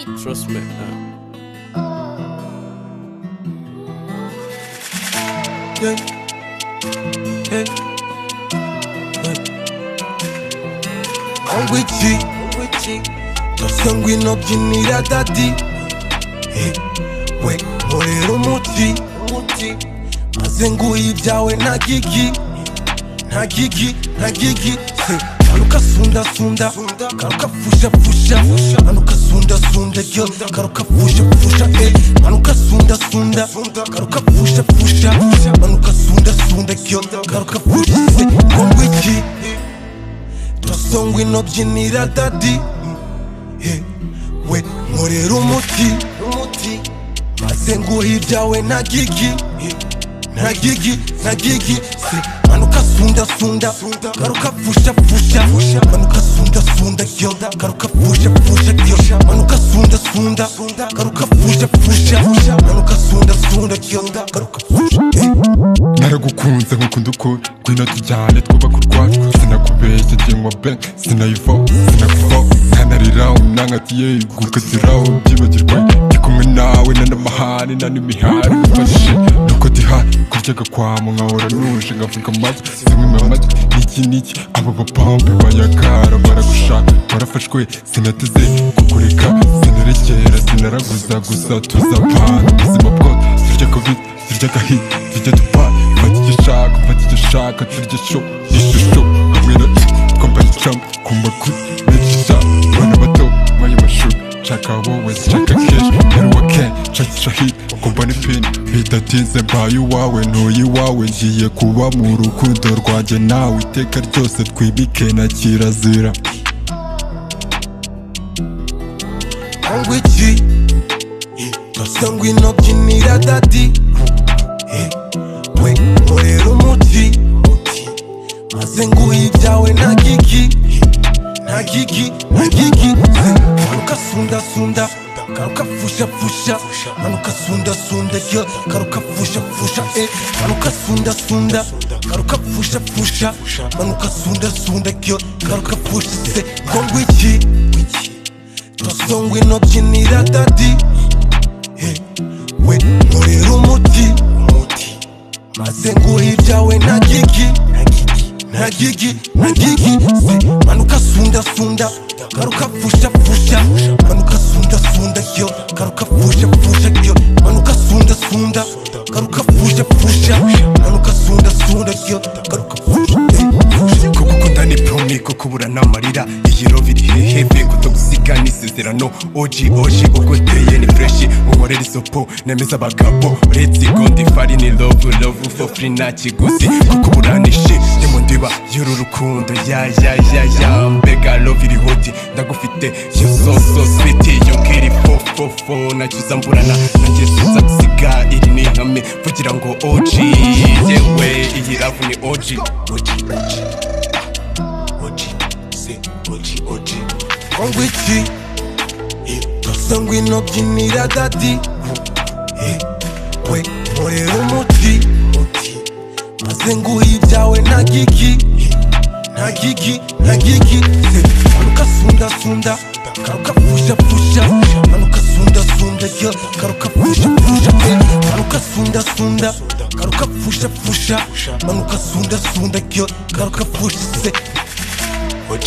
Trust me. Yeah. Hey. Umuti Dusangwe no byinira daddy. Hey. We nkorera umuti maze nguhe ibyawe nta gigi Karuka sunda karuka fusha manuka sunda girl karuka fusha manuka sunda karuka fusha manuka sunda girl karuka fusha Umuti Dusangwe no byinira daddy. We nkorera umuti maze nguhe ibyawe nta gigi manuka sunda karuka fusha manuka sunda girl karuka fusha girl manuka sunda karuka fusha manuka sunda girl karuka fusha naragukunze nkukunda ukuri ngwino tujyane twubaka urwacu sinakubeshya njyenywa ben sinayivaho sinakuvaho ntanariraho nankatiye gukatiraho byibagirwe ndi kumwe nawe nanamahane nanimihari mfashe nuko dihari kuryaga kwamo nkahora nuje ngavuga amatwi sinkwima amatwi niki aba bapampe bayakara baragushaka barafashwe sinateze kukureka sinarekera sinaraguza gusa tuzapana ubuzima bwose turya covid turya gahit turya dubai mfata icyo shaka turya show ishusho hamwe na twambaye icambu ku maguru n'igisa bana bato mayo mashuri nshaka wowe nshaka kesh heruwa ken nshakisha hit kumbana ipini bidatinze mbaye uwawe ntuye iwawe ngiye kuba mu rukundo rwanjye nawe iteka ryose twibike na kirazira Umuti Dusangwe no byinira daddy. We nkorera umuti maze nguhe ibyawe nta gigi manuka sunda karuka fusha manuka sunda girl karuka fusha manuka sunda karuka fusha manuka sunda girl karuka fusha Umuti Dusangwe no byinira daddy. We nkorera umuti maze nguhe ibyawe nta gigi manuka sunda karuka fusha manuka sunda girl karuka fusha girl manuka sunda karuka fusha manuka sunda girl karuka fusha kugukunda ni promi kukubura n'amarira iyi love iri hehe kutogusiga n'isezerano oji uguteye ni fresh unkorera isopo nemeza abagabo let's go ndifari ni love for free nta kiguzi kukuburanishe ni mu ndiba y'uru rukundo ya mbega love iri hoti ndagufite you so sweet you kiri fo nacyuza mburana nanjye sinza gusiga iri ni nkame vugira ngo OG yewe iyi love ni OG Umuti Dusangwe no byinira daddy. We nkorera umuti maze nguhe ibyawe nta gigi manuka sunda karuka fusha manuka sunda girl karuka fusha manuka sunda karuka fusha manuka sunda girl karuka fusha OG